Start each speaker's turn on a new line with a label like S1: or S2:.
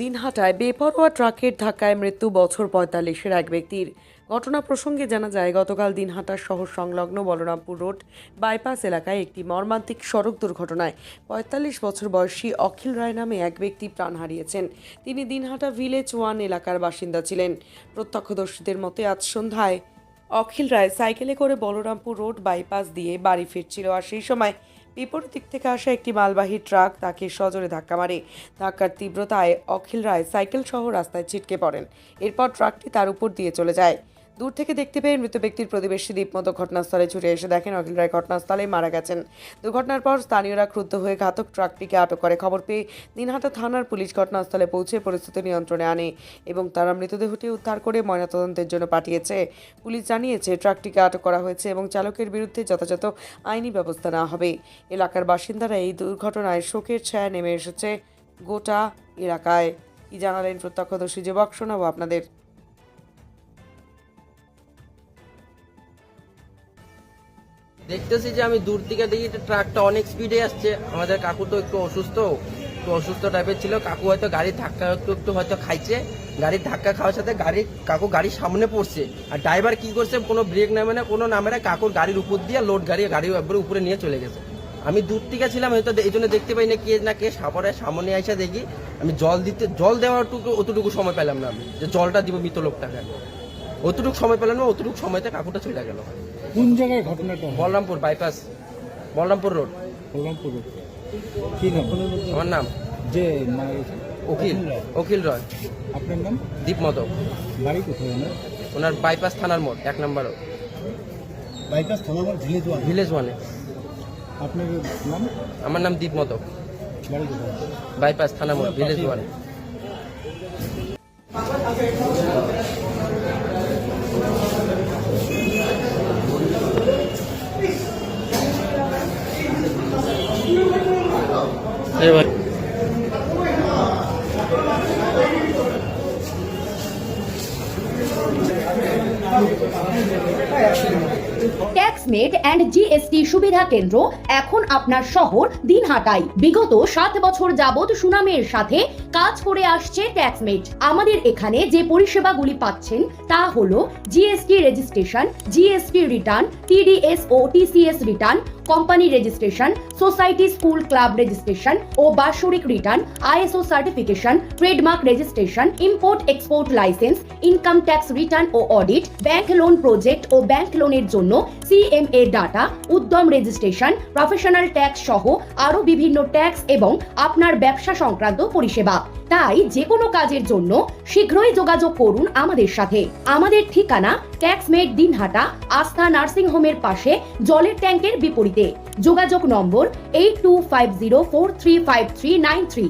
S1: দিনহাটায় বেপরোয়া ট্রাকের ধাক্কায় মৃত্যু বছর ৪৫-এর এক ব্যক্তির। ঘটনা প্রসঙ্গে জানা যায়, গতকাল দিনহাটার শহর সংলগ্ন বলরামপুর রোড বাইপাস এলাকায় একটি মর্মান্তিক সড়ক দুর্ঘটনায় ৪৫ বছর বয়সী অখিল রায় নামে এক ব্যক্তি প্রাণ হারিয়েছেন। তিনি দিনহাটা ভিলেজ 1 এলাকার বাসিন্দা ছিলেন। প্রত্যক্ষদর্শীদের মতে আজ সন্ধ্যায় অখিল রায় সাইকেলে করে বলরামপুর রোড বাইপাস দিয়ে বাড়ি ফিরছিল, আর সেই সময় বিপরীত দিক থেকে আসা একটি মালবাহী ট্রাক তাকে সজোরে ধাক্কা মারে। ধাক্কার তীব্রতায় অখিল রায় সাইকেল সহ রাস্তায় ছিটকে পড়েন। এরপর ট্রাকটি তার উপর দিয়ে চলে যায়। দূর থেকে দেখতে পেয়ে মৃত ব্যক্তির প্রতিবেশী দীপমতো ঘটনাস্থলে ছুটে এসে দেখেন অখিল রায় ঘটনাস্থলেই মারা গেছেন। দুর্ঘটনার পর স্থানীয়রা ক্রুদ্ধ হয়ে ঘাতক ট্রাকটিকে আটক করে। খবর পেয়ে দিনহাটা থানার পুলিশ ঘটনাস্থলে পৌঁছে পরিস্থিতি নিয়ন্ত্রণে আনে এবং তারা মৃতদেহটি উদ্ধার করে ময়নাতদন্তের জন্য পাঠিয়েছে। পুলিশ জানিয়েছে ট্রাকটিকে আটক করা হয়েছে এবং চালকের বিরুদ্ধে যথাযথ আইনি ব্যবস্থা নেওয়া হবে। এলাকার বাসিন্দারা এই দুর্ঘটনায় শোকের ছায়া নেমে এসেছে গোটা এলাকায়। কি জানালেন প্রত্যক্ষদর্শী যুবক, শোনাবো আপনাদের।
S2: দেখতেছি যে আমি দূর থেকে দেখি ট্রাকটা অনেক স্পিডে আসছে। আমাদের কাকু তো একটু অসুস্থ টাইপের ছিল। কাকু হয়তো গাড়ির ধাক্কা একটু হয়তো খাইছে। গাড়ির ধাক্কা খাওয়ার সাথে কাকু গাড়ির সামনে পড়ছে, আর ড্রাইভার কি করছে, কোনো ব্রেক নামে না, কোনো নামে না, কাকুর গাড়ির উপর দিয়ে লোড গাড়ি একবারে উপরে নিয়ে চলে গেছে। আমি দূর থেকে ছিলাম, হয়তো এই জন্য দেখতে পাই না কে সামনে আইসা দেখি। আমি জল দেওয়ার অতটুকু সময় পেলাম না, আমি যে জলটা দিব মৃত লোকটাকে, অতটুকু সময় পেলাম না। অতটুকু সময়তে কাকুটা চলে গেল।
S3: কোন জায়গায় ঘটনাটা?
S2: Balrampur bypass, Balrampur road.
S3: Balrampur road. কি নাম?
S2: আমার নাম
S3: যে মারা গেছে?
S2: অখিল রয়।
S3: আপনার নাম?
S2: দীপমতো।
S3: বাড়ি কোথায় ওনার?
S2: ওনার বাইপাস থানার মোড় 1 নম্বর
S3: বাইপাস থানার মোড়
S2: ভিলেজ 1-এ।
S3: আপনার নাম?
S2: আমার নাম দীপমতো।
S3: বাড়ি কোথায়?
S2: বাইপাস থানার মোড় ভিলেজ 1-এ।
S4: ট্যাক্সমেট অ্যান্ড জিএসটি সুবিধা কেন্দ্র এখন আপনার শহর দিনহাটায়। বিগত 7 বছর যাবৎ সুনামের সাথে কাজ করে আসছে ট্যাক্সমেট। আমাদের এখানে যে পরিষেবাগুলি পাচ্ছেন তা হলো GST registration, GST return, TDS ও TCS return, company registration, society school club registration ও বাৎসরিক return, ISO certification, trademark registration, import export licence, income tax return ও অডিট, ব্যাংক লোন প্রজেক্ট ও ব্যাংক লোনের জন্য CMA data, Udyam registration, professional tax সহ আরো বিভিন্ন ট্যাক্স এবং আপনার ব্যবসা সংক্রান্ত পরিষেবা। তাই যে কোনো কাজের জন্য শীঘ্রই যোগাযোগ করুন আমাদের সাথে। আমাদের ঠিকানা ট্যাক্সমেট দিনহাটা, আস্থা নার্সিং হোমের পাশে, জলের ট্যাঙ্কের বিপরীতে। যোগাযোগ নম্বর 8250435393।